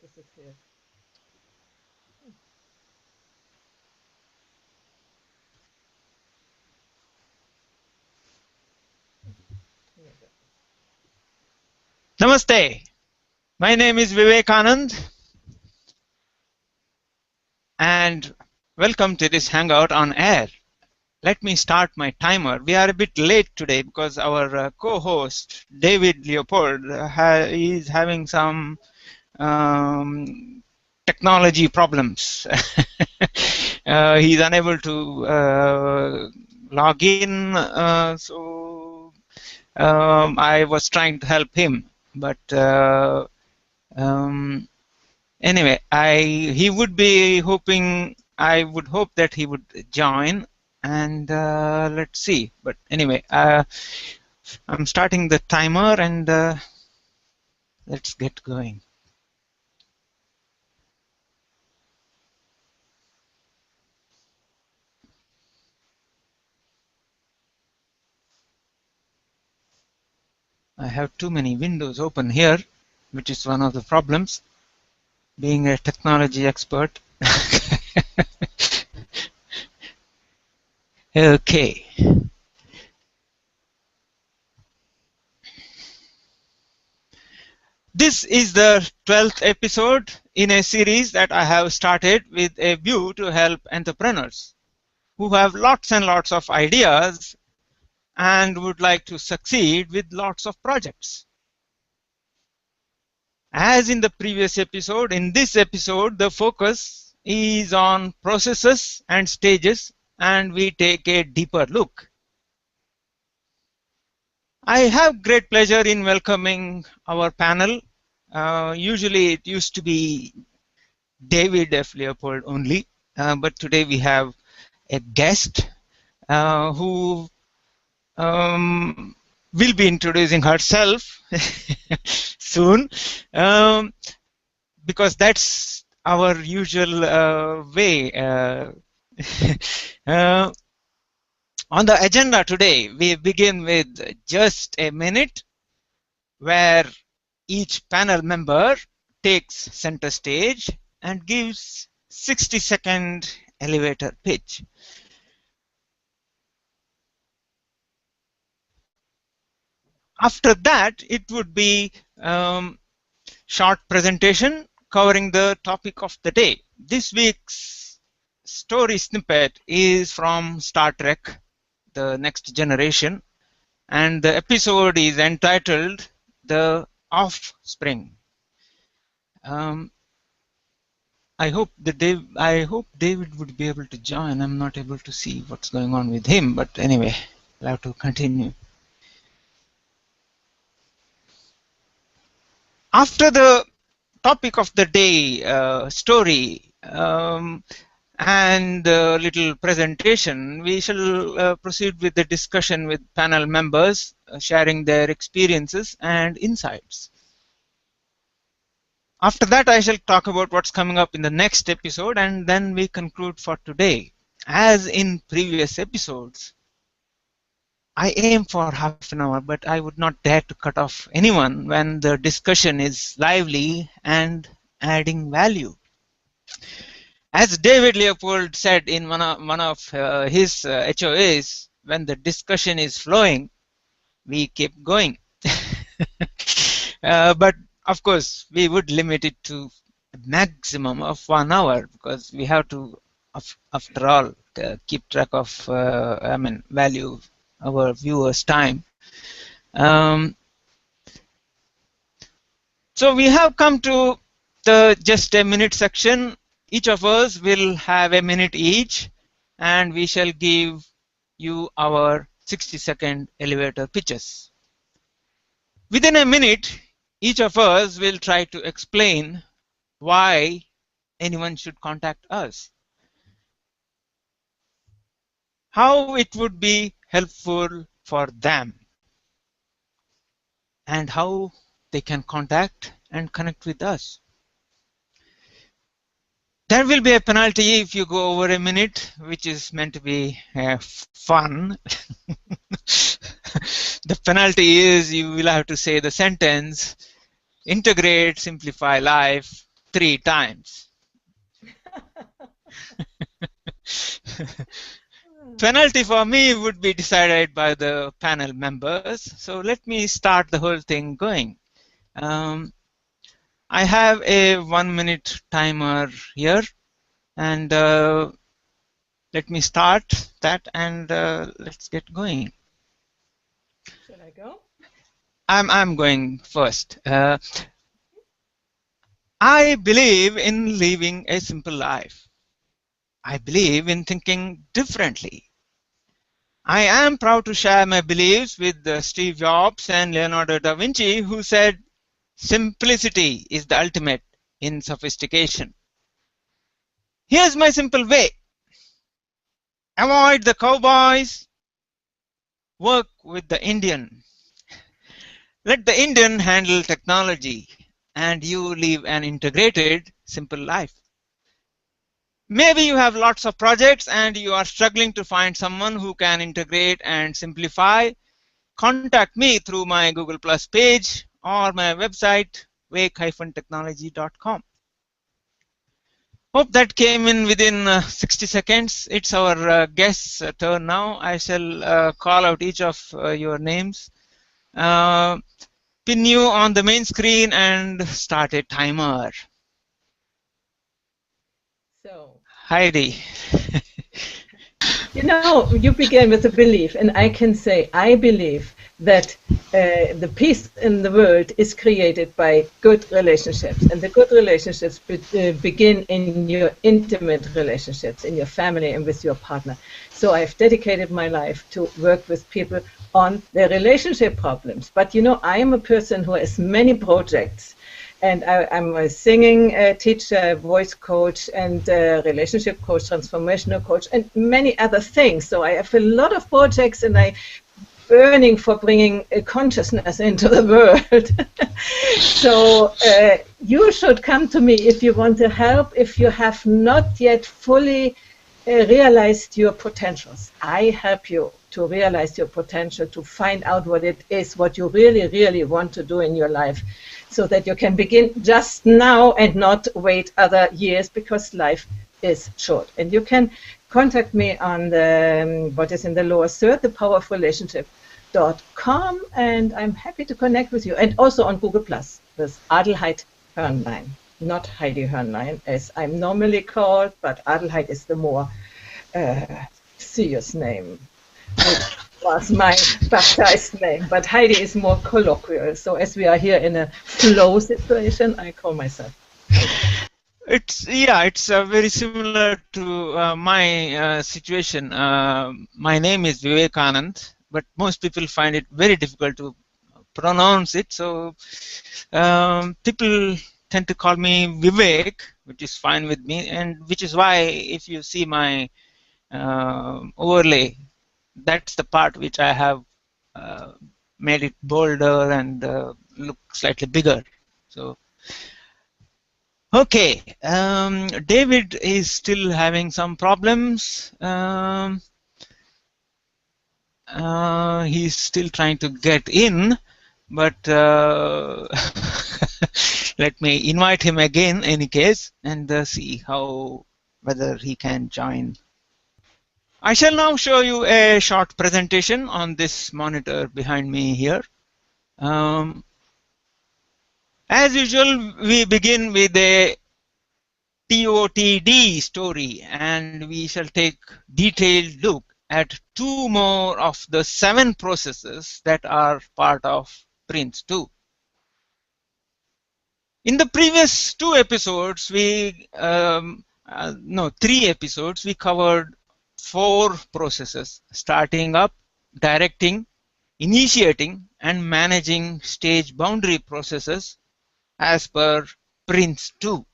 to sit here. Namaste. My name is Vivekanand and welcome to this hangout on air. Let me start my timer. We are a bit late today because our co-host David Leopold is having some technology problems. He's unable to log in, so I was trying to help him, but anyway, he would be hoping. I would hope that he would join, and let's see. But anyway, I'm starting the timer, and let's get going. I have too many windows open here, which is one of the problems, being a technology expert. Okay. This is the 12th episode in a series that I have started with a view to help entrepreneurs who have lots and lots of ideas and would like to succeed with lots of projects. As in the previous episode, in this episode, the focus is on processes and stages, and we take a deeper look. I have great pleasure in welcoming our panel. Usually it used to be David F. Leopold only, but today we have a guest who will be introducing herself soon, because that's our usual way. On the agenda today, we begin with just a minute where each panel member takes center stage and gives 60-second elevator pitch. After that, it would be short presentation covering the topic of the day. This week's story snippet is from Star Trek, The Next Generation, and the episode is entitled The Offspring. I hope David would be able to join. I'm not able to see what's going on with him, but anyway, I'll have to continue. After the topic of the day story and a little presentation, we shall proceed with the discussion with panel members sharing their experiences and insights. After that, I shall talk about what's coming up in the next episode, and then we conclude for today. As in previous episodes, I aim for half an hour, but I would not dare to cut off anyone when the discussion is lively and adding value. As David Leopold said in one of his HOAs, when the discussion is flowing, we keep going. But of course, we would limit it to a maximum of 1 hour because we have to, after all, keep track of, value our viewers' time. So we have come to the just a minute section. Each of us will have a minute each, and we shall give you our 60-second elevator pitches. Within a minute, each of us will try to explain why anyone should contact us, how it would be helpful for them, and how they can contact and connect with us. There will be a penalty if you go over a minute, which is meant to be fun. The penalty is you will have to say the sentence, integrate, simplify life, 3 times. Penalty for me would be decided by the panel members. So let me start the whole thing going. I have a 1-minute timer here, and let me start that, and let's get going. Should I go? I'm going first. I believe in living a simple life. I believe in thinking differently. I am proud to share my beliefs with Steve Jobs and Leonardo da Vinci, who said, "Simplicity is the ultimate in sophistication." Here's my simple way. Avoid the cowboys. Work with the Indian. Let the Indian handle technology, and you live an integrated, simple life. Maybe you have lots of projects and you are struggling to find someone who can integrate and simplify. Contact me through my Google Plus page or my website, wake-technology.com. Hope that came in within 60 seconds. It's our guest's turn now. I shall call out each of your names, pin you on the main screen, and start a timer. So, Heidi. you know, you began with a belief, and I can say I believe that the peace in the world is created by good relationships, and the good relationships begin in your intimate relationships, in your family and with your partner. So I've dedicated my life to work with people on their relationship problems. But you know, I am a person who has many projects. And I'm a singing teacher, voice coach, and relationship coach, transformational coach, and many other things. So I have a lot of projects, and I'm burning for bringing consciousness into the world. So you should come to me if you want to help, if you have not yet fully realized your potentials. I help you to realize your potential, to find out what it is, what you really, really want to do in your life, so that you can begin just now and not wait other years, because life is short. And you can contact me on the what is in the lower third, thepowerofrelationship.com, and I'm happy to connect with you. And also on Google Plus with Adelheid Hörnlein, not Heidi Hörnlein as I'm normally called, but Adelheid is the more serious name. Which was my baptized name, but Heidi is more colloquial. So as we are here in a flow situation, I call myself Heidi. It's very similar to my situation. My name is Vivekanand, but most people find it very difficult to pronounce it. So people tend to call me Vivek, which is fine with me, and which is why if you see my overlay, that's the part which I have made it bolder and look slightly bigger. So, okay, David is still having some problems. He's still trying to get in, but let me invite him again, in any case, and see whether he can join. I shall now show you a short presentation on this monitor behind me here. As usual, we begin with a TOTD story, and we shall take detailed look at 2 more of the 7 processes that are part of PRINCE2. In the previous 2 episodes, 3 episodes, we covered 4 processes: starting up, directing, initiating, and managing stage boundary processes as per PRINCE2.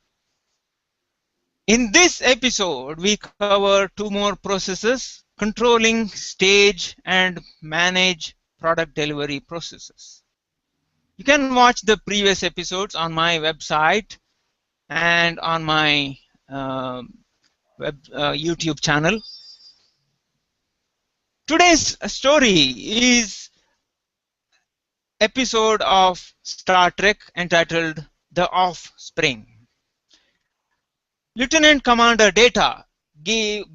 In this episode, we cover 2 more processes: controlling stage and manage product delivery processes. You can watch the previous episodes on my website and on my YouTube channel. Today's story is episode of Star Trek entitled The Offspring. Lieutenant Commander Data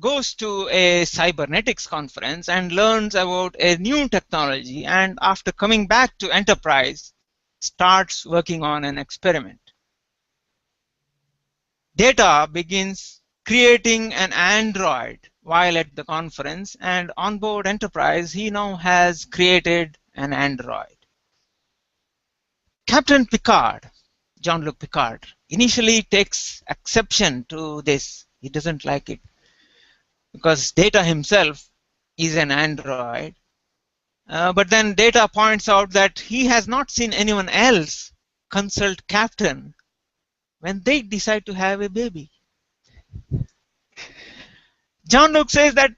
goes to a cybernetics conference and learns about a new technology, and after coming back to Enterprise, starts working on an experiment. Data begins creating an android while at the conference, and on board Enterprise, he now has created an android. Captain Picard, Jean-Luc Picard, initially takes exception to this. He doesn't like it because Data himself is an android. But then Data points out that he has not seen anyone else consult Captain when they decide to have a baby. Jean-Luc says that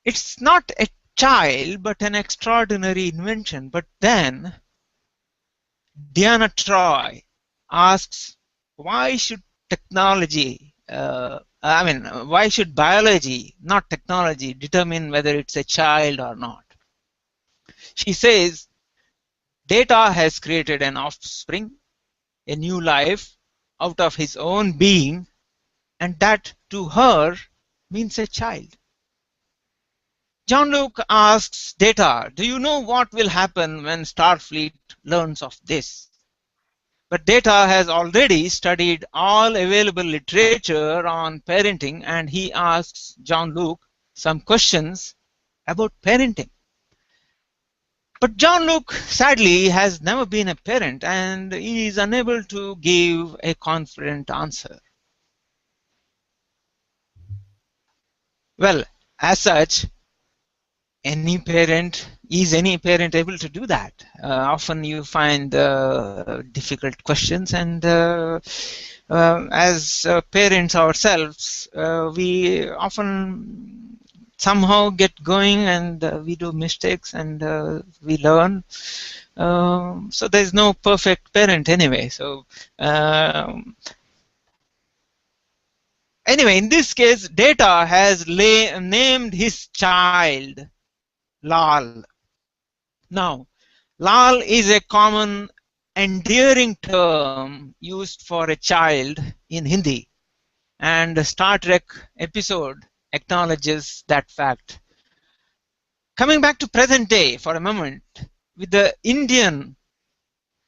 it's not a child but an extraordinary invention. But then Diana Troy asks, why should technology, why should biology, not technology, determine whether it's a child or not? She says, Data has created an offspring, a new life, out of his own being, and that to her means a child. Jean-Luc asks Data, do you know what will happen when Starfleet learns of this? But Data has already studied all available literature on parenting, and he asks Jean-Luc some questions about parenting. But Jean-Luc sadly has never been a parent and he is unable to give a confident answer. Well, as such, any parent able to do that? Often you find difficult questions, and as parents ourselves, we often somehow get going, and we do mistakes, and we learn. So there's no perfect parent anyway. So anyway, in this case, Data has named his child Lal. Now, Lal is a common endearing term used for a child in Hindi, and the Star Trek episode acknowledges that fact. Coming back to present day for a moment, with the Indian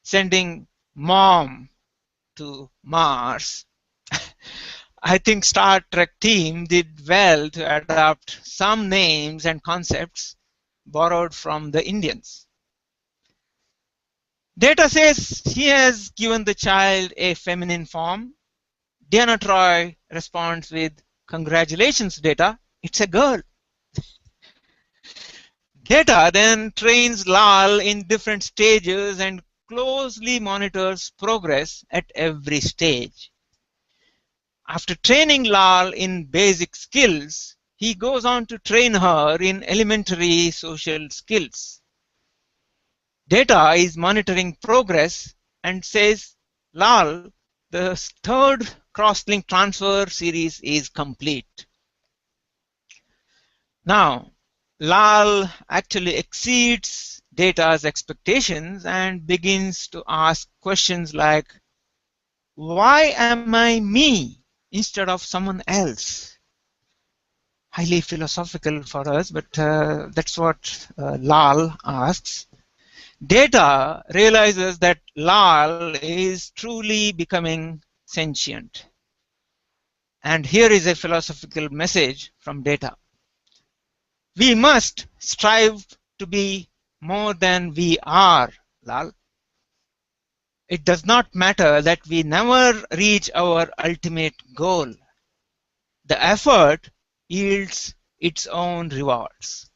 sending mom to Mars, I think Star Trek team did well to adopt some names and concepts borrowed from the Indians. Data says he has given the child a feminine form. Diana Troy responds with, congratulations, Data, it's a girl. Data then trains Lal in different stages and closely monitors progress at every stage. After training Lal in basic skills, he goes on to train her in elementary social skills. Data is monitoring progress and says, Lal, the third crosslink transfer series is complete. Now, Lal actually exceeds Data's expectations and begins to ask questions like, why am I me instead of someone else? Highly philosophical for us, but that's what Lal asks. Data realizes that Lal is truly becoming sentient. And here is a philosophical message from Data. We must strive to be more than we are, Lal. It does not matter that we never reach our ultimate goal. The effort yields its own rewards.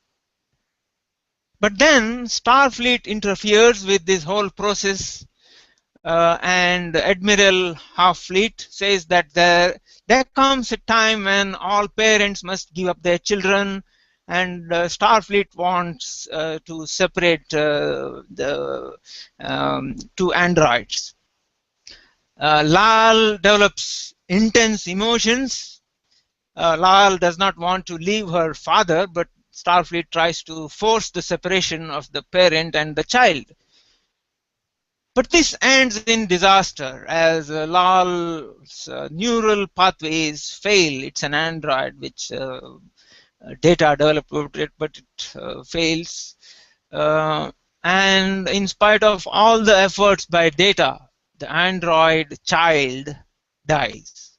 But then Starfleet interferes with this whole process, and Admiral Half-Fleet says that there comes a time when all parents must give up their children, and Starfleet wants to separate the two androids. Lal develops intense emotions. Lal does not want to leave her father, but Starfleet tries to force the separation of the parent and the child. But this ends in disaster as LOL's neural pathways fail. It's an Android which data developed it, but it fails. And in spite of all the efforts by data, the Android child dies.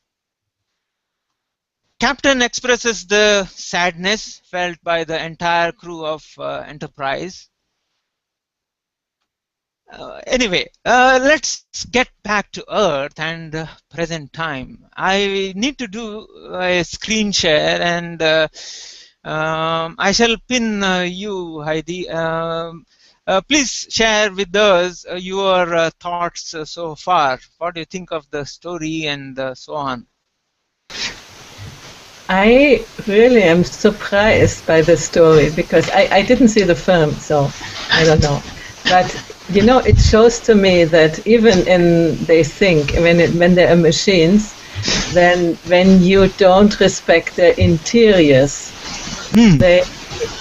Captain expresses the sadness felt by the entire crew of Enterprise. Anyway, let's get back to Earth and present time. I need to do a screen share, and I shall pin you, Heidi. Please share with us your thoughts so far. What do you think of the story and so on? I really am surprised by the story because I didn't see the film, so I don't know. But you know, it shows to me that even they think when there are machines, then when you don't respect the interiors, they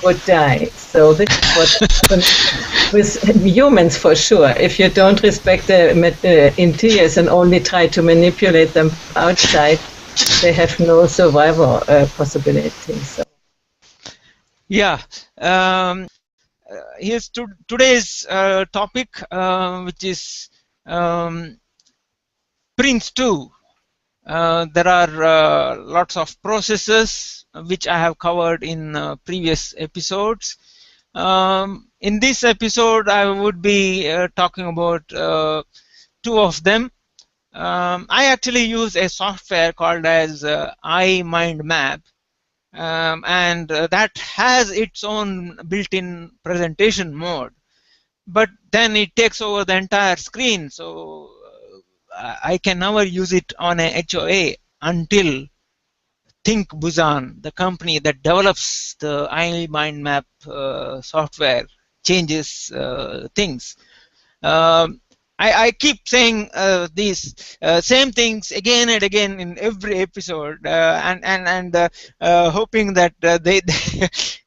would die. So this is what happens with humans for sure. If you don't respect the interiors and only try to manipulate them outside, they have no survival possibility. So. Yeah. Here's today's topic, which is PRINCE2. There are lots of processes which I have covered in previous episodes. In this episode, I would be talking about two of them. I actually use a software called as iMindMap. And that has its own built-in presentation mode, but then it takes over the entire screen, so I can never use it on a HOA until Think Busan, the company that develops the iMindMap software, changes things. I keep saying these same things again and again in every episode, and hoping that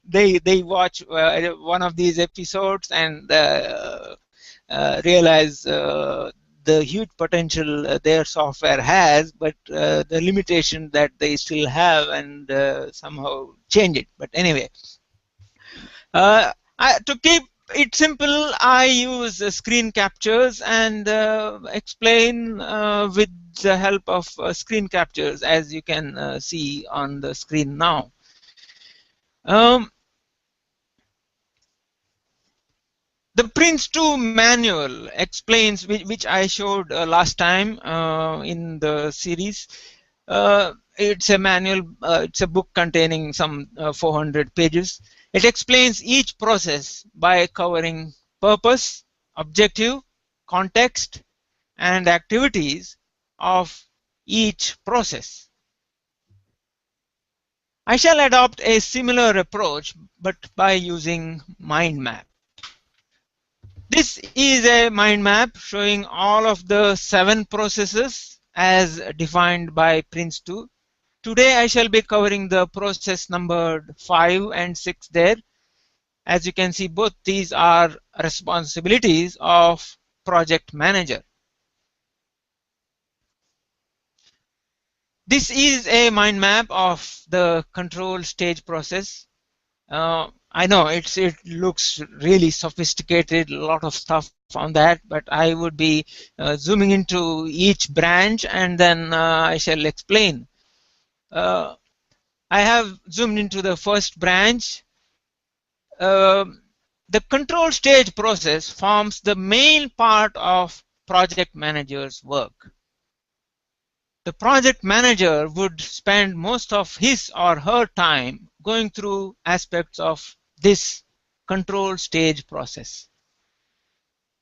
they watch one of these episodes and realize the huge potential their software has, but the limitation that they still have, and somehow change it. But anyway, to keep it's simple, I use screen captures and explain with the help of screen captures, as you can see on the screen now. The PRINCE2 manual explains, which I showed last time in the series. It's a manual, it's a book containing some 400 pages. It explains each process by covering purpose, objective, context, and activities of each process. I shall adopt a similar approach, but by using mind map. This is a mind map showing all of the 7 processes as defined by PRINCE2. Today I shall be covering the process numbered 5 and 6 there. As you can see, both these are responsibilities of project manager. This is a mind map of the control stage process. I know it looks really sophisticated, a lot of stuff on that, but I would be zooming into each branch, and then I shall explain. I have zoomed into the first branch. The control stage process forms the main part of project manager's work. The project manager would spend most of his or her time going through aspects of this control stage process.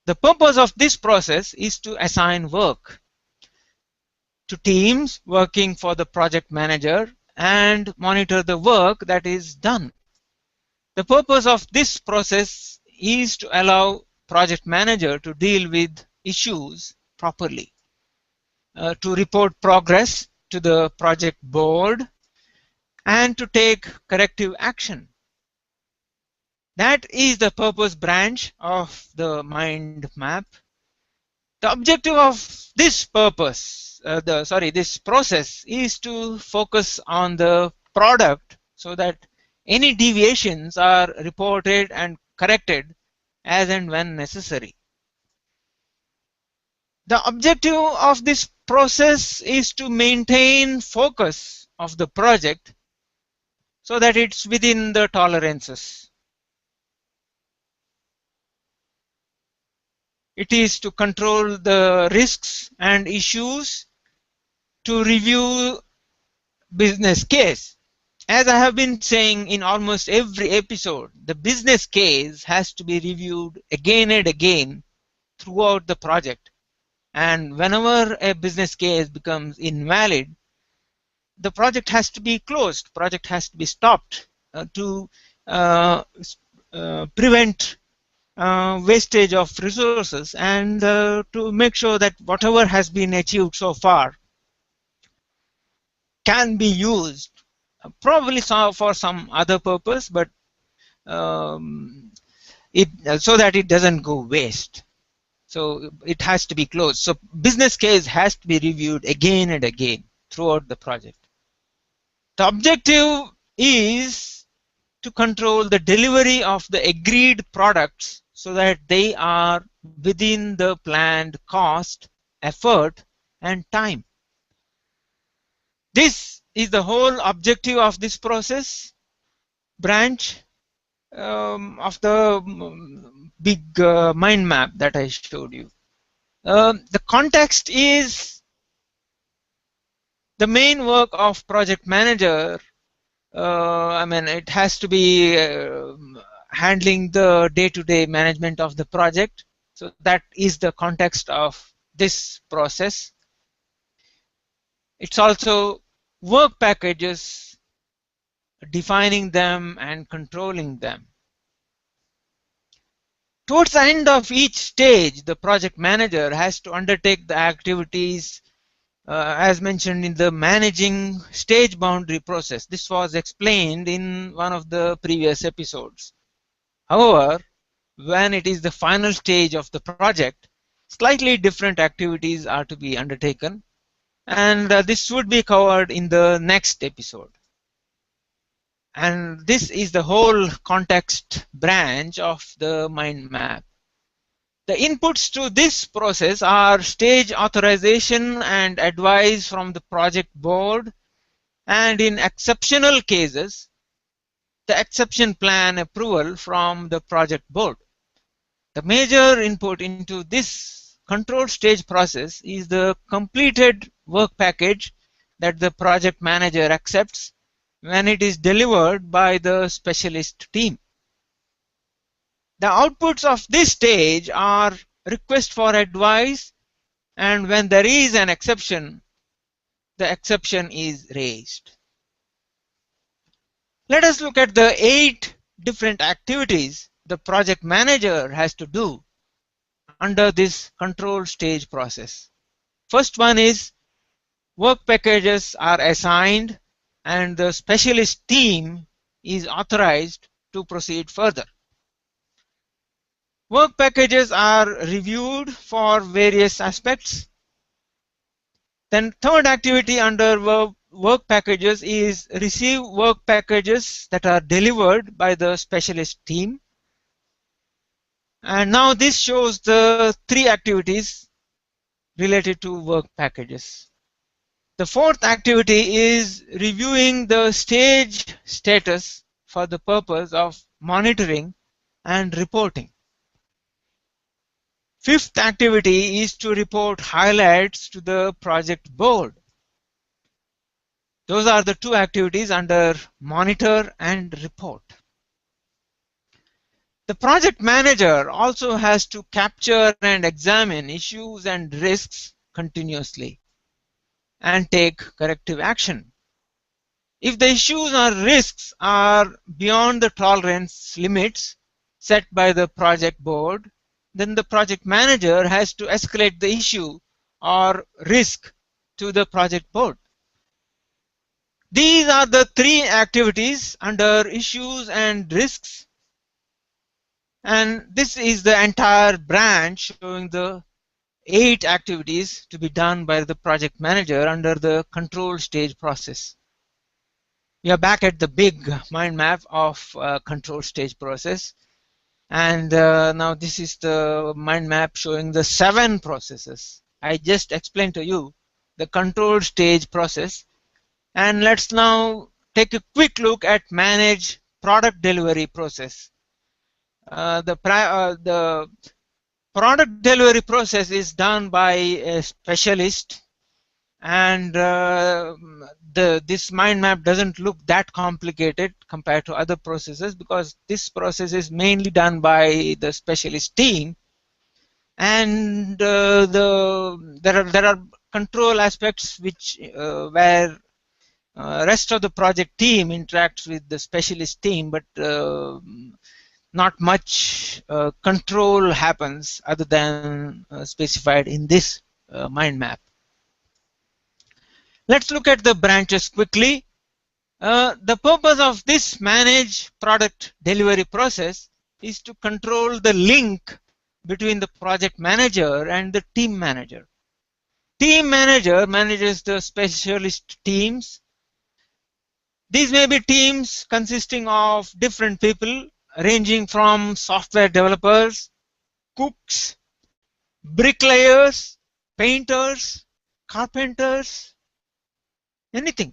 The purpose of this process is to assign work to teams working for the project manager and monitor the work that is done. The purpose of this process is to allow project manager to deal with issues properly, to report progress to the project board, and to take corrective action. That is the purpose branch of the mind map. The objective of this this process is to focus on the product so that any deviations are reported and corrected as and when necessary. The objective of this process is to maintain focus of the project so that it's within the tolerances. It is to control the risks and issues, to review business case. As I have been saying in almost every episode, the business case has to be reviewed again and again throughout the project. And whenever a business case becomes invalid, the project has to be closed, project has to be stopped to prevent wastage of resources and to make sure that whatever has been achieved so far can be used probably for some other purpose, but so that it doesn't go waste. So it has to be closed. So business case has to be reviewed again and again throughout the project. The objective is to control the delivery of the agreed products so that they are within the planned cost, effort, and time. This is the whole objective of this process branch of the big mind map that I showed you. The context is the main work of project manager. I mean, it has to be handling the day-to-day management of the project. So that is the context of this process. It's also work packages, defining them and controlling them. Towards the end of each stage, the project manager has to undertake the activities as mentioned in the managing stage boundary process. This was explained in one of the previous episodes. However, when it is the final stage of the project, slightly different activities are to be undertaken, and this would be covered in the next episode. And this is the whole context branch of the mind map. The inputs to this process are stage authorization and advice from the project board, and in exceptional cases, the exception plan approval from the project board. The major input into this control stage process is the completed work package that the project manager accepts when it is delivered by the specialist team. The outputs of this stage are request for advice, and when there is an exception, the exception is raised. Let us look at the 8 different activities the project manager has to do under this control stage process. First one is work packages are assigned and the specialist team is authorized to proceed further. Work packages are reviewed for various aspects. Then third activity under work packages is receive work packages that are delivered by the specialist team. And now this shows the 3 activities related to work packages. The fourth activity is reviewing the stage status for the purpose of monitoring and reporting. Fifth activity is to report highlights to the project board. Those are the 2 activities under monitor and report. The project manager also has to capture and examine issues and risks continuously and take corrective action. If the issues or risks are beyond the tolerance limits set by the project board, then the project manager has to escalate the issue or risk to the project board. These are the 3 activities under issues and risks, and this is the entire branch showing the 8 activities to be done by the project manager under the control stage process. We are back at the big mind map of control stage process, and now this is the mind map showing the 7 processes. I just explained to you the control stage process, and let's now take a quick look at manage product delivery process. The product delivery process is done by a specialist, and this mind map doesn't look that complicated compared to other processes because this process is mainly done by the specialist team, and there are control aspects which where rest of the project team interacts with the specialist team, but not much control happens other than specified in this mind map. Let's look at the branches quickly. The purpose of this manage product delivery process is to control the link between the project manager and the team manager. Team manager manages the specialist teams. These may be teams consisting of different people ranging from software developers, cooks, bricklayers, painters, carpenters, anything.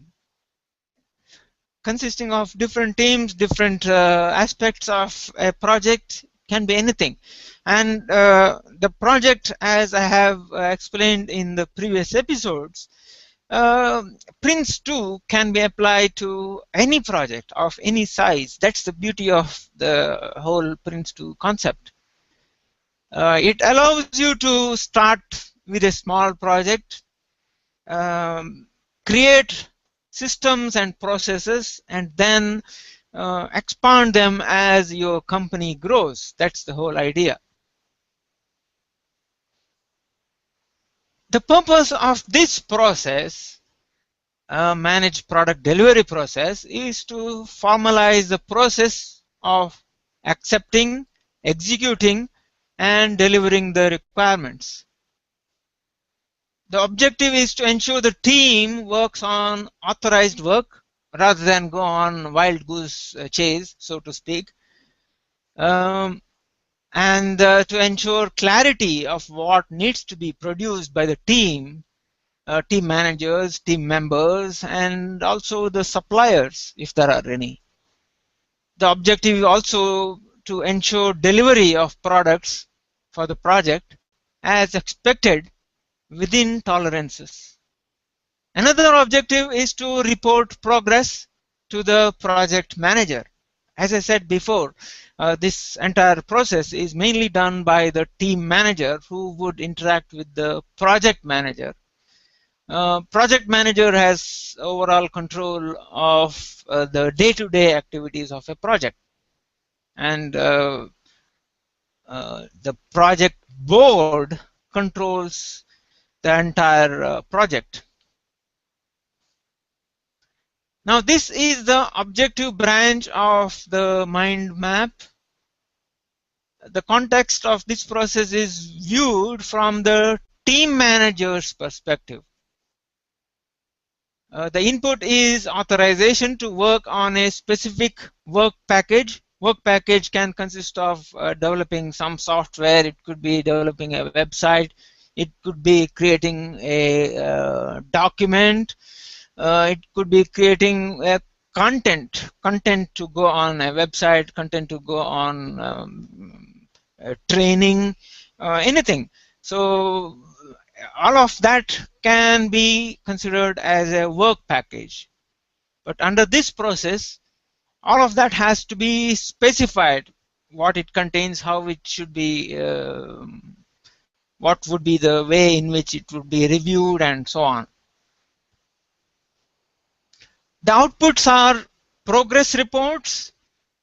Consisting of different teams, different aspects of a project, can be anything. And the project, as I have explained in the previous episodes, PRINCE2 can be applied to any project of any size. That's the beauty of the whole PRINCE2 concept. It allows you to start with a small project, create systems and processes, and then expand them as your company grows. That's the whole idea. The purpose of this process, managed product delivery process, is to formalize the process of accepting, executing, and delivering the requirements. The objective is to ensure the team works on authorized work rather than go on wild goose chase, so to speak, and to ensure clarity of what needs to be produced by the team, team managers, team members, and also the suppliers, if there are any. The objective is also to ensure delivery of products for the project as expected within tolerances. Another objective is to report progress to the project manager. As I said before, this entire process is mainly done by the team manager who would interact with the project manager. Project manager has overall control of the day-to-day activities of a project, and the project board controls the entire project. Now this is the objective branch of the mind map. The context of this process is viewed from the team manager's perspective. The input is authorization to work on a specific work package. Work package can consist of developing some software. It could be developing a website. It could be creating a document. It could be creating a content to go on a website, content to go on training, anything. So all of that can be considered as a work package. But under this process, all of that has to be specified, what it contains, how it should be, what would be the way in which it would be reviewed, and so on. The outputs are progress reports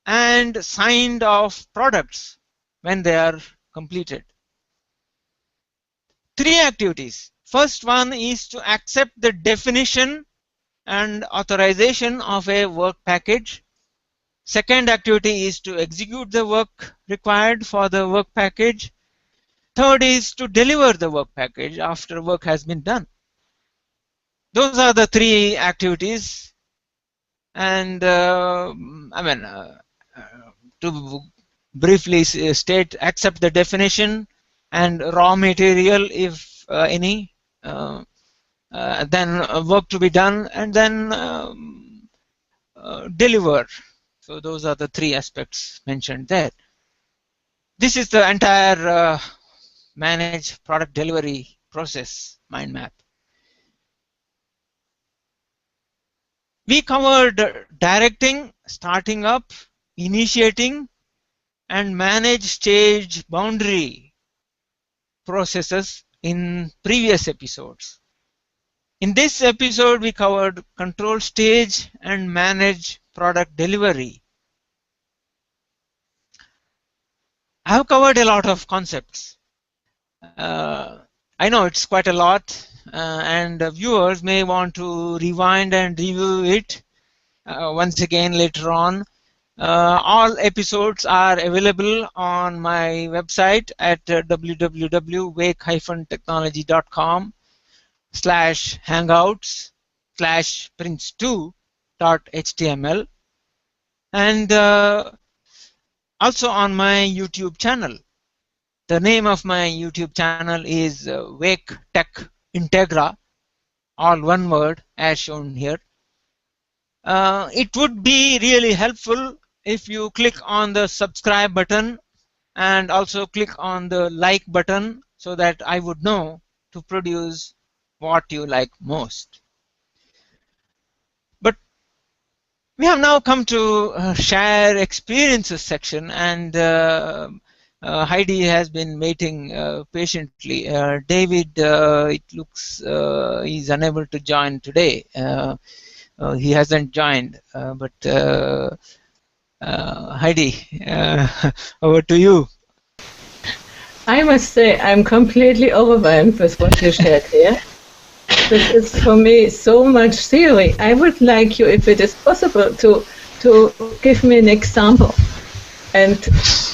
and signed off products when they are completed. 3 activities. First one is to accept the definition and authorization of a work package. Second activity is to execute the work required for the work package. Third is to deliver the work package after work has been done. Those are the three activities. And to briefly state, accept the definition and raw material if any, then work to be done, and then deliver. So those are the three aspects mentioned there. This is the entire manage product delivery process mind map. We covered directing, starting up, initiating, and manage stage boundary processes in previous episodes. In this episode, we covered control stage and manage product delivery. I have covered a lot of concepts. I know it's quite a lot, and viewers may want to rewind and review it once again later on. All episodes are available on my website at www.wake-technology.com/hangouts/prince2.html, and also on my YouTube channel. The name of my YouTube channel is Wake Tech Integra, all one word as shown here. It would be really helpful if you click on the subscribe button and also click on the like button so that I would know to produce what you like most. But we have now come to share experiences section, and Heidi has been waiting patiently. David, it looks he's unable to join today. He hasn't joined, but Heidi, over to you. I must say I'm completely overwhelmed with what you shared here. This is for me so much theory. I would like you, if it is possible, to give me an example. And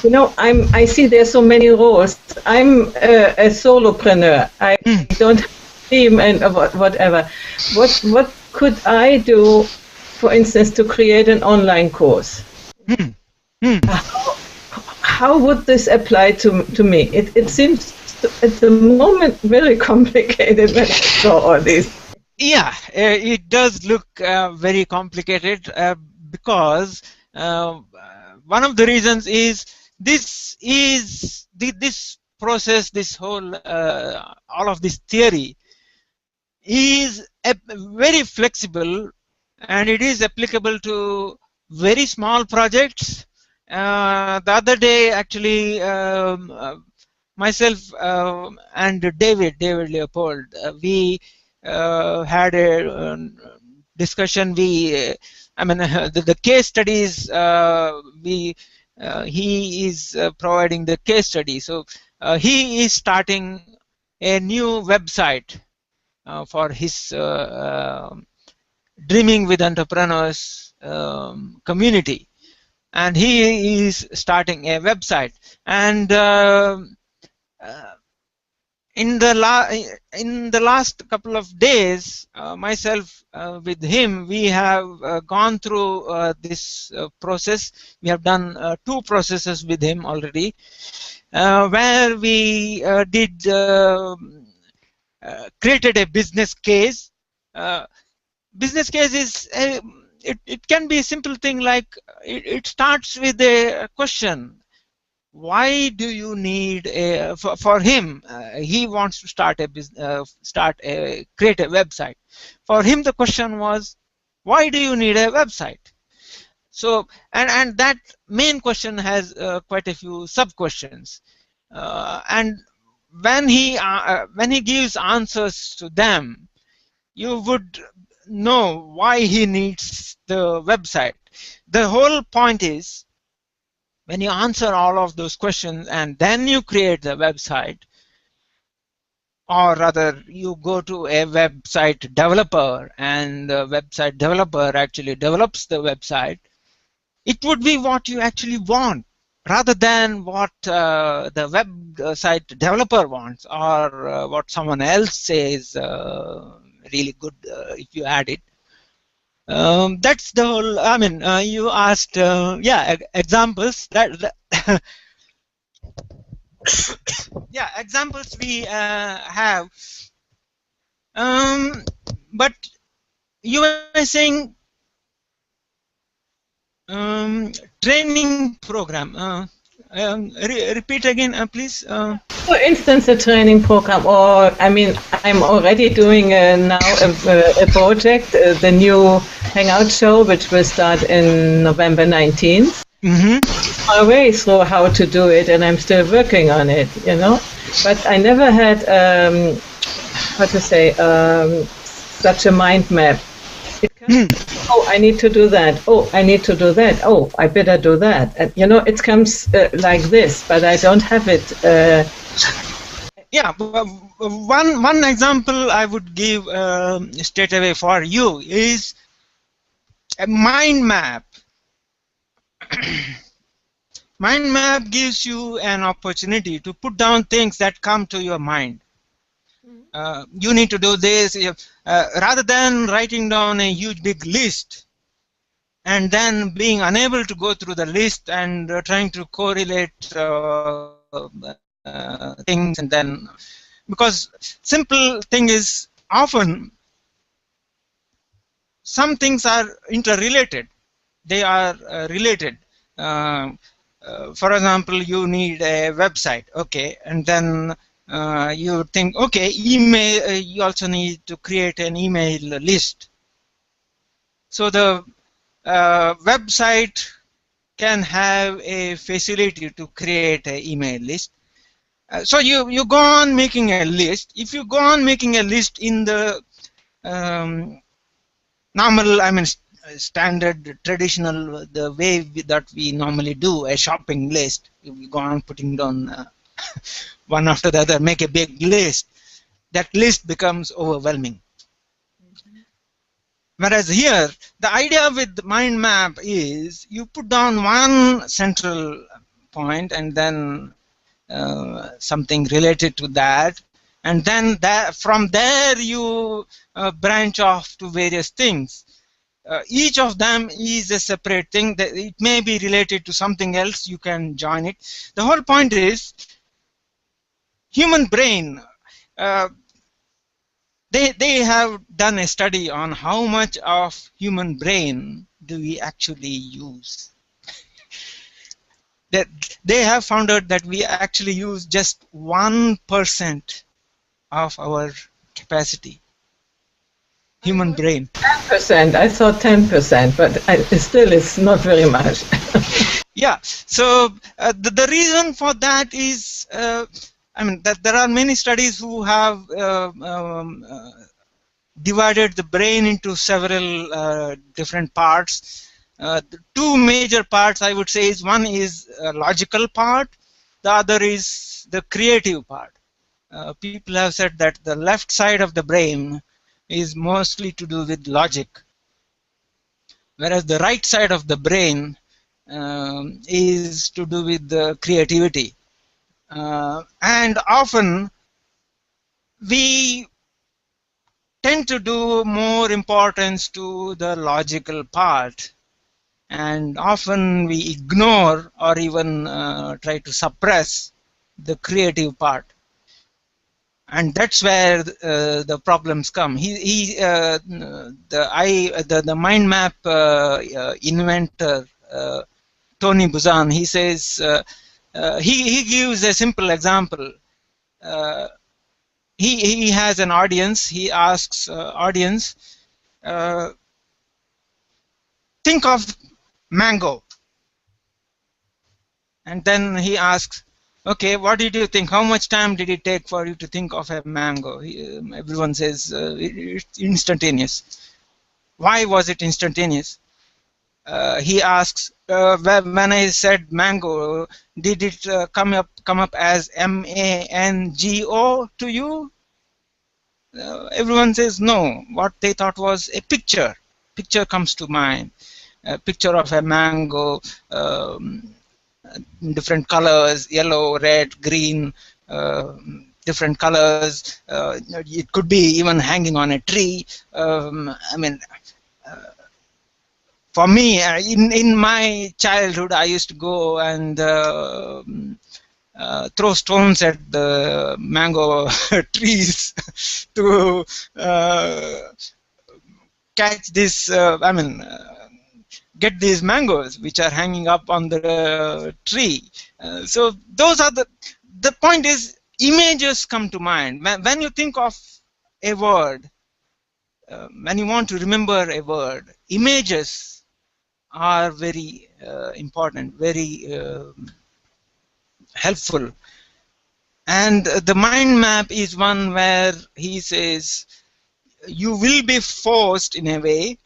you know, I see there's so many roles. I'm a solopreneur. I don't have a team and whatever. What could I do, for instance, to create an online course? How would this apply to me? It seems at the moment very complicated when I saw all these. Yeah, it does look very complicated because one of the reasons is this process, this whole all of this theory is very flexible, and it is applicable to very small projects. The other day, actually, myself and David Leopold, we had a discussion. The case studies, he is providing the case study. So he is starting a new website for his Dreaming with Entrepreneurs community, and he is starting a website. And in the last couple of days, myself with him, we have gone through this process. We have done 2 processes with him already, where we created a business case. Business case is it can be a simple thing, like it starts with a question. Why do you need for him? He wants to start a business, create a website. For him, the question was, why do you need a website? So, and that main question has quite a few sub questions, and when he gives answers to them, you would know why he needs the website. The whole point is, when you answer all of those questions and then you create the website, or rather you go to a website developer and the website developer actually develops the website, it would be what you actually want. rather than what the website developer wants, or what someone else says really good if you add it. That's the whole. I mean, you asked, yeah, examples. That yeah, examples we have. But you were saying training program. Repeat again, please. For instance, a training program, or I mean, I'm already doing now a project, the new Hangout show, which will start in November 19th. My way through how to do it, and I'm still working on it, you know. But I never had, how to say, such a mind map. It comes, oh, I need to do that. Oh, I need to do that. Oh, I better do that. And, you know, it comes like this, but I don't have it. Yeah, one example I would give straight away for you is a mind map. Mind map gives you an opportunity to put down things that come to your mind. You need to do this, rather than writing down a huge big list and then being unable to go through the list and trying to correlate things, and then, because simple thing is often some things are interrelated. They are related. For example, you need a website, okay, and then you think, okay, email. You also need to create an email list. So the website can have a facility to create an email list. So you go on making a list. If you go on making a list in the normal, I mean, standard, traditional, the way that we normally do a shopping list, we go on putting down one after the other, make a big list. That list becomes overwhelming. Whereas here, the idea with the mind map is you put down one central point and then something related to that, and then from there you branch off to various things. Each of them is a separate thing. That it may be related to something else. You can join it. The whole point is human brain. They have done a study on how much of human brain do we actually use. That they have found out that we actually use just 1% of our capacity. Human brain. 10%. I thought 10%, but still it's not very much. Yeah. So the reason for that is, I mean, that there are many studies who have divided the brain into several different parts. The two major parts, I would say, is one is logical part, the other is the creative part. People have said that the left side of the brain is mostly to do with logic, whereas the right side of the brain is to do with the creativity. And often we tend to do more importance to the logical part, and often we ignore or even try to suppress the creative part, and that's where the problems come. The mind map inventor Tony Buzan, he says, he gives a simple example. He has an audience. He asks audience, think of mango, and then he asks, okay, what did you think? How much time did it take for you to think of a mango? Everyone says it's instantaneous. Why was it instantaneous? He asks, when I said mango, did it come up as M-A-N-G-O to you? Everyone says no. What they thought was a picture. Picture comes to mind. A picture of a mango. different colors, yellow, red, green, different colors. It could be even hanging on a tree. I mean, for me, in my childhood, I used to go and throw stones at the mango trees to catch this. Get these mangoes which are hanging up on the tree. So those are the point is, images come to mind when you think of a word. When you want to remember a word, images are very important, very helpful. And the mind map is one where he says you will be forced in a way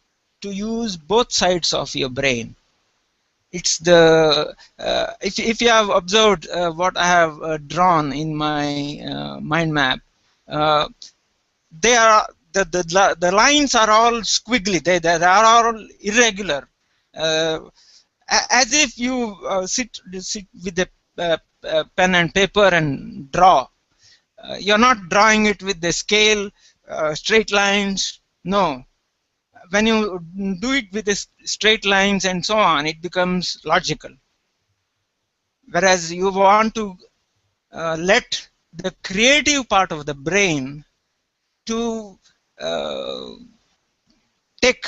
to use both sides of your brain. It's the if you have observed what I have drawn in my mind map, they are the lines are all squiggly. They are all irregular, as if you sit with a pen and paper and draw. You're not drawing it with the scale, straight lines. No. When you do it with the straight lines and so on, it becomes logical. Whereas you want to let the creative part of the brain to take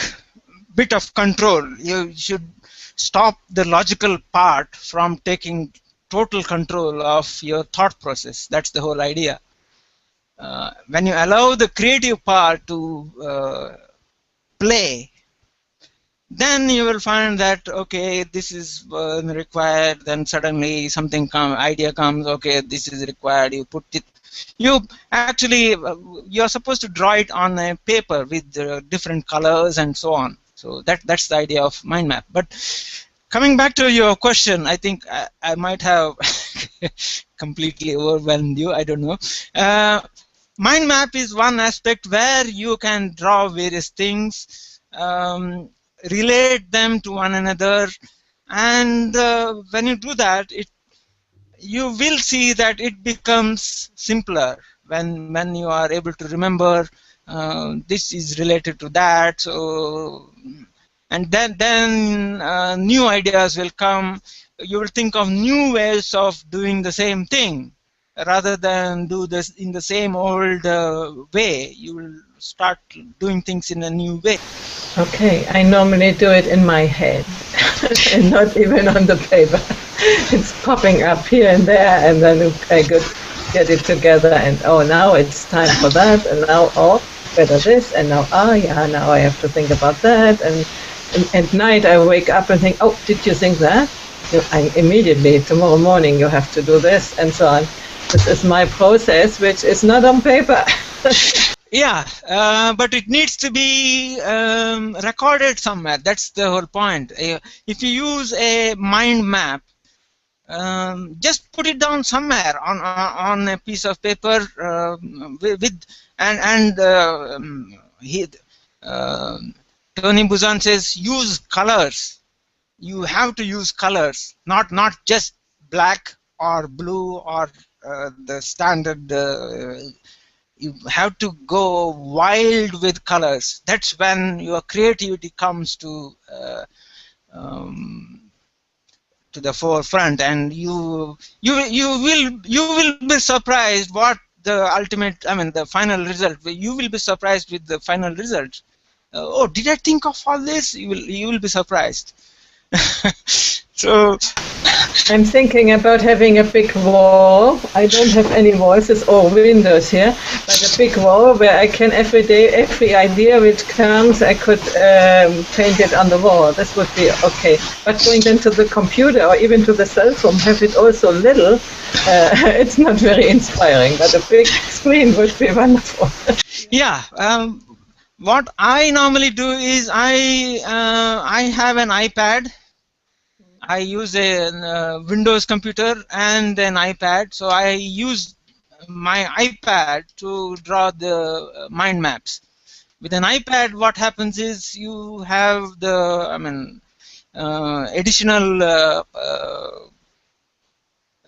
bit of control. You should stop the logical part from taking total control of your thought process. That's the whole idea. When you allow the creative part to play, then you will find that, okay, this is required. Then suddenly something idea comes. Okay, this is required. You put it. You actually you're supposed to draw it on a paper with different colors and so on. So that's the idea of mind map. But coming back to your question, I think I might have completely overwhelmed you. I don't know. Mind map is one aspect where you can draw various things, relate them to one another, and when you do that, you will see that it becomes simpler when you are able to remember this is related to that. So, and then new ideas will come. You will think of new ways of doing the same thing. Rather than do this in the same old way, you will start doing things in a new way. Okay, I normally do it in my head and not even on the paper. It's popping up here and there, and then I get it together, and oh, now it's time for that, and now, oh, better this, and now, oh yeah, now I have to think about that, and at night I wake up and think, oh, did you think that? I immediately, tomorrow morning you have to do this, and so on. This is my process, which is not on paper. Yeah, but it needs to be recorded somewhere. That's the whole point. If you use a mind map, just put it down somewhere on a piece of paper Tony Buzan says use colors. You have to use colors, not just black or blue or the standard. You have to go wild with colors. That's when your creativity comes to the forefront, and you will be surprised what the ultimate, the final result. You will be surprised with the final result. Oh, did I think of all this? You will be surprised. So I'm thinking about having a big wall. I don't have any walls, it's all windows here, but a big wall where I can every idea which comes, I could paint it on the wall. This would be okay. But going then to the computer or even to the cell phone, have it also little, it's not very inspiring, but a big screen would be wonderful. Yeah. What I normally do is I have an iPad. I use a Windows computer and an iPad, so I use my iPad to draw the mind maps. With an iPad, what happens is you have the additional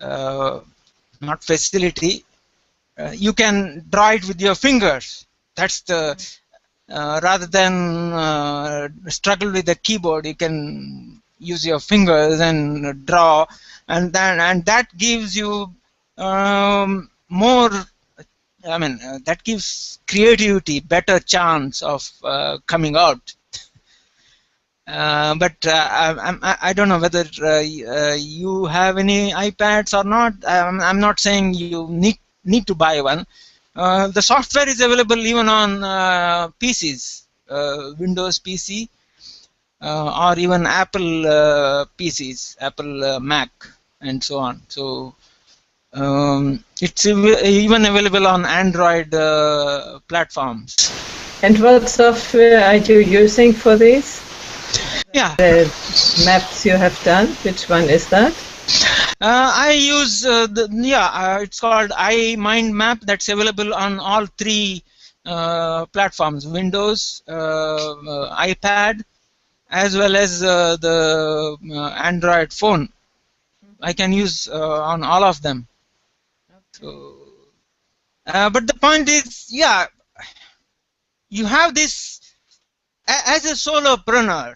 not facility. You can draw it with your fingers. That's the rather than struggle with the keyboard, you can use your fingers and draw, and that gives you more. I mean, that gives creativity better chance of coming out. But I don't know whether you have any iPads or not. I'm not saying you need to buy one. The software is available even on PCs, Windows PC, or even Apple PCs, Apple Mac, and so on. So it's even available on Android platforms. And what software are you using for this? Yeah. The maps you have done, which one is that? I use it's called iMindMap. That's available on all three platforms: Windows, iPad, as well as the Android phone. I can use on all of them. So, but the point is, yeah, you have this as a solopreneur.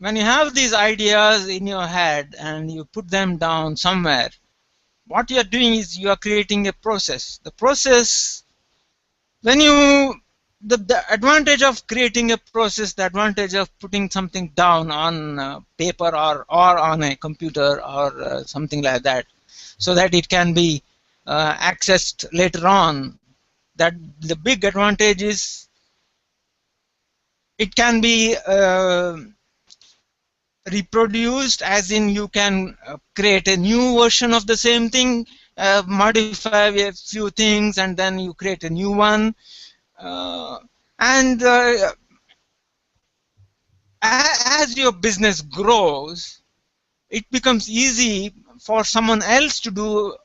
When you have these ideas in your head and you put them down somewhere, what you are doing is you are creating a process. The process, when you, the advantage of creating a process, the advantage of putting something down on paper or on a computer or something like that, so that it can be accessed later on, that the big advantage is it can be reproduced, as in you can create a new version of the same thing, modify a few things, and then you create a new one. And as your business grows, it becomes easy for someone else to do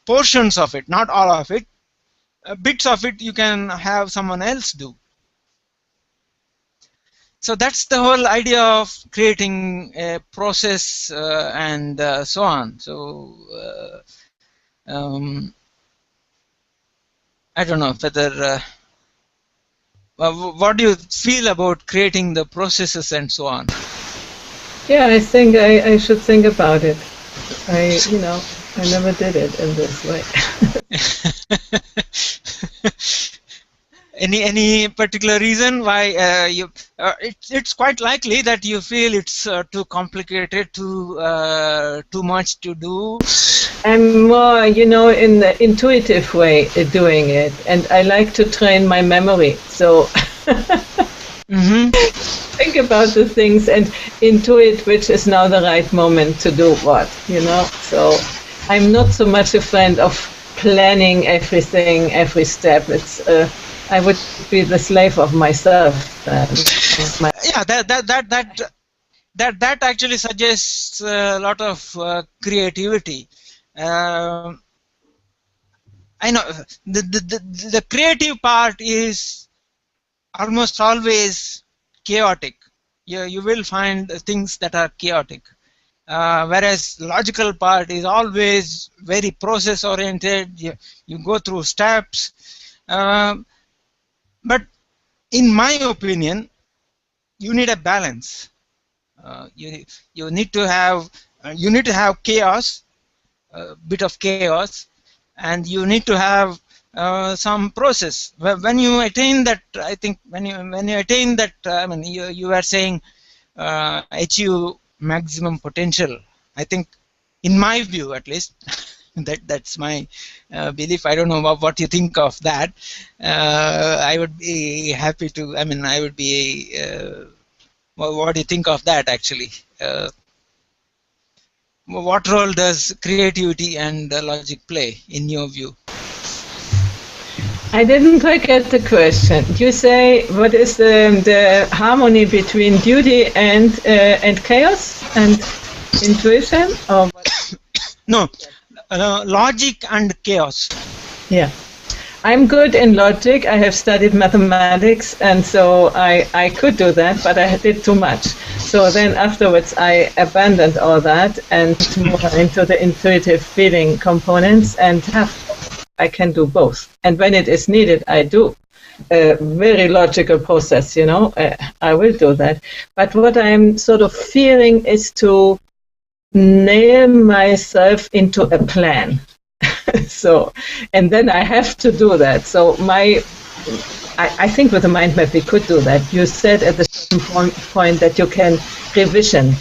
portions of it, not all of it. Bits of it you can have someone else do. So that's the whole idea of creating a process and so on. So I don't know whether what do you feel about creating the processes and so on? Yeah, I think I should think about it. I never did it in this way. Any particular reason why you? It's quite likely that you feel it's too complicated, too much to do. I'm more, in the intuitive way doing it, and I like to train my memory. So think about the things and intuit which is now the right moment to do what. So I'm not so much a friend of planning everything, every step. It's I would be the slave of myself. Yeah, that actually suggests a lot of creativity. I know the creative part is almost always chaotic. You will find things that are chaotic, whereas logical part is always very process oriented. You go through steps. But in my opinion, you need a balance. You need to have chaos, a bit of chaos, and you need to have some process. When you attain that, I think when you attain that, I mean, you are saying achieve maximum potential. I think, in my view, at least. That's my belief. I don't know what you think of that. I would be happy to. I mean, I would be. What do you think of that, actually? What role does creativity and logic play in your view? I didn't quite get the question. You say what is the harmony between duty and chaos and intuition, or what? No. Logic and chaos. Yeah, I'm good in logic. I have studied mathematics, and so I could do that, but I did too much. So then afterwards I abandoned all that and moved into the intuitive feeling components, and I can do both. And when it is needed, I do. A very logical process, I will do that. But what I'm sort of fearing is to nail myself into a plan. So, and then I have to do that. So I think with the mind map we could do that. You said at the certain point that you can revision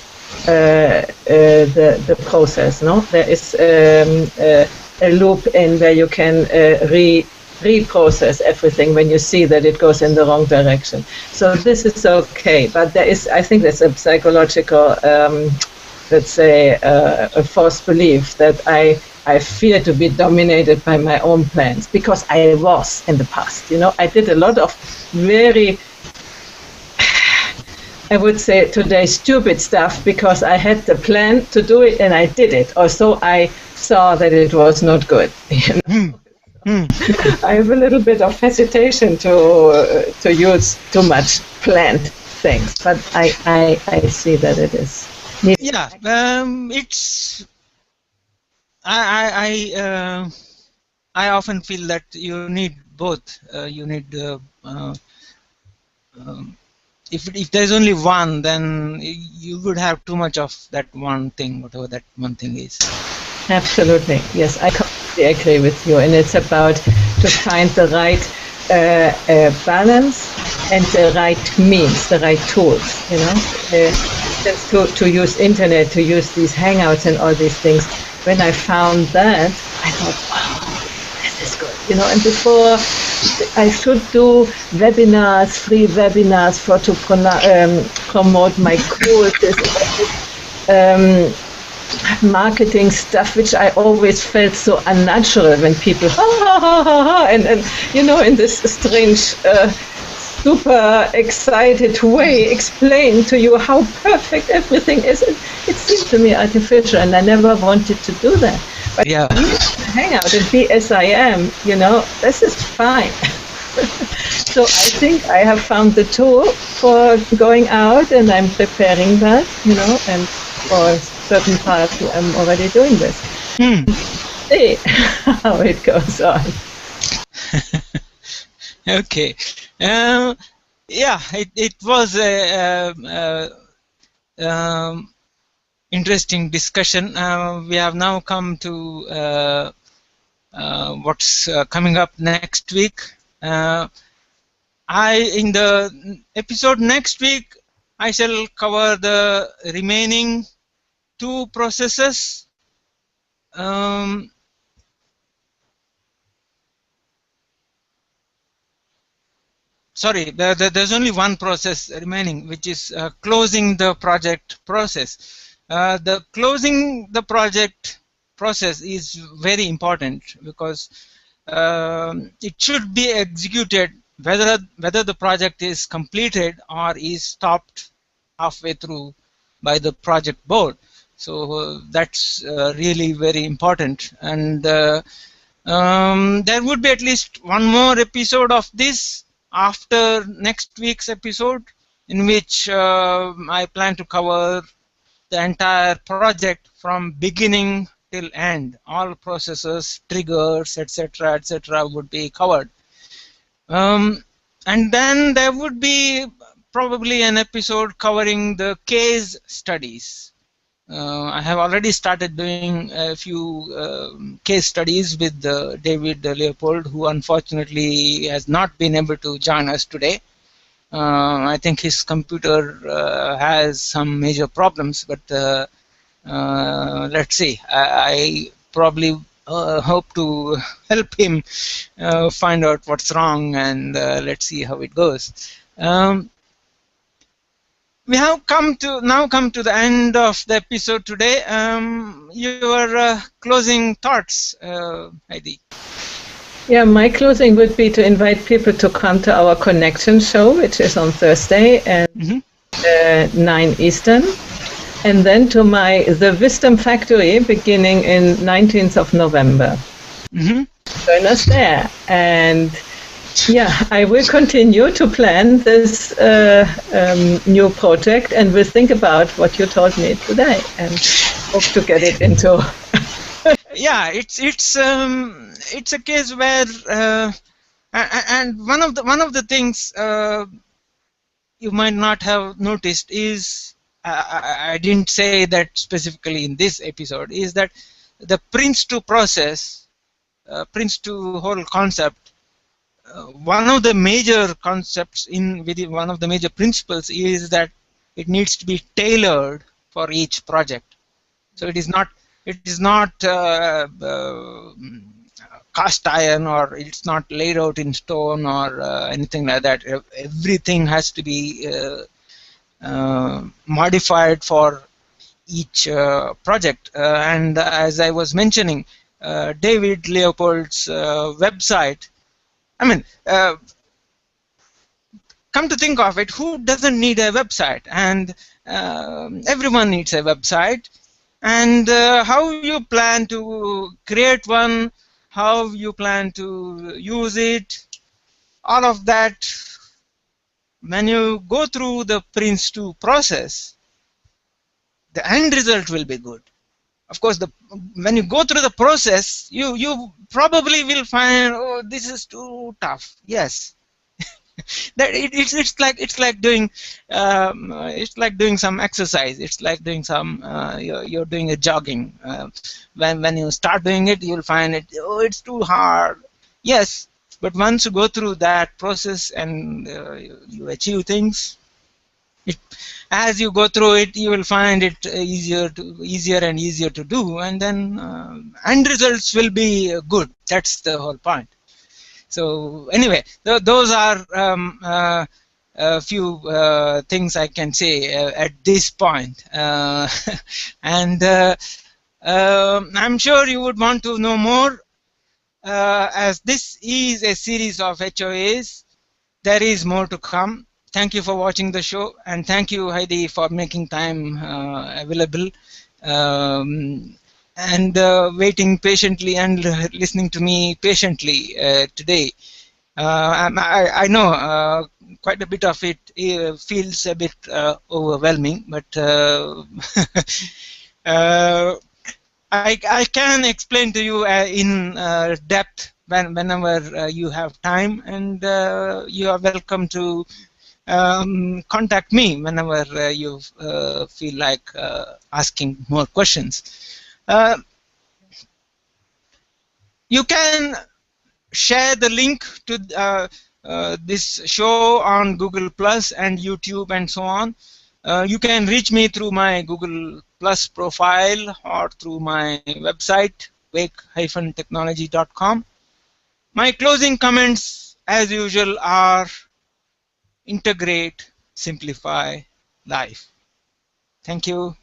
the process. No, there is a loop in where you can reprocess everything when you see that it goes in the wrong direction. So this is okay, but I think there's a psychological, let's say, a false belief that I fear to be dominated by my own plans, because I was in the past. I did a lot of very, I would say today, stupid stuff because I had the plan to do it and I did it. Or so I saw that it was not good. I have a little bit of hesitation to use too much planned things, but I see that it is needed. Yeah, it's. I often feel that you need both. You need if there's only one, then you would have too much of that one thing, whatever that one thing is. Absolutely, yes, I completely agree with you. And it's about to find the right balance and the right means, the right tools. To use internet, to use these hangouts and all these things. When I found that, I thought, wow, this is good. And before I should do webinars, free webinars to promote my courses, marketing stuff, which I always felt so unnatural when people and in this strange super excited way explain to you how perfect everything is. It seemed to me artificial, and I never wanted to do that. But yeah, hang out and be as I am, this is fine. So I think I have found the tool for going out, and I'm preparing that, and for certain parts I'm already doing this. See how it goes on. Okay. Yeah, it was a interesting discussion. We have now come to what's coming up next week. In the episode next week, I shall cover the remaining 2 processes. Sorry, there's only one process remaining, which is closing the project process. The closing the project process is very important, because it should be executed whether the project is completed or is stopped halfway through by the project board. So that's really very important. And there would be at least one more episode of this after next week's episode, in which I plan to cover the entire project from beginning till end. All processes, triggers, etc., etc. would be covered. And then there would be probably an episode covering the case studies. I have already started doing a few case studies with David Leopold, who unfortunately has not been able to join us today. I think his computer has some major problems, but let's see. I probably hope to help him find out what's wrong, and let's see how it goes. We have now come to the end of the episode today. Your closing thoughts, Heidi? Yeah, my closing would be to invite people to come to our Connection show, which is on Thursday at 9 Eastern. And then to the Wisdom Factory beginning in 19th of November. Join us there. And Yeah, I will continue to plan this new project, and will think about what you told me today, and hope to get it into. Yeah, it's a case where and one of the things you might not have noticed is I didn't say that specifically in this episode, is that the PRINCE2 process, PRINCE2 whole concept, one of the major concepts within one of the major principles is that it needs to be tailored for each project. So it is not cast iron, or it's not laid out in stone, or anything like that. Everything has to be modified for each project. And as I was mentioning, David Leopold's website, I mean, come to think of it, who doesn't need a website? And everyone needs a website. And how you plan to create one, how you plan to use it, all of that, when you go through the PRINCE2 process, the end result will be good. Of course, when you go through the process, you probably will find, oh, this is too tough. Yes, that it's like doing some exercise. It's like doing some you're doing a jogging. When you start doing it, you'll find it, oh, it's too hard. Yes, but once you go through that process and you achieve things, as you go through it, you will find it easier and easier to do, and then end results will be good. That's the whole point. So anyway, those are a few things I can say at this point. And I'm sure you would want to know more. As this is a series of HOAs, there is more to come. Thank you for watching the show, and thank you, Heidi, for making time available and waiting patiently and listening to me patiently today. I know quite a bit of it feels a bit overwhelming, but I can explain to you in depth whenever you have time, and you are welcome to contact me whenever you feel like asking more questions. You can share the link to this show on Google Plus and YouTube and so on. You can reach me through my Google Plus profile or through my website, wake-technology.com. My closing comments, as usual, are integrate, simplify life. Thank you.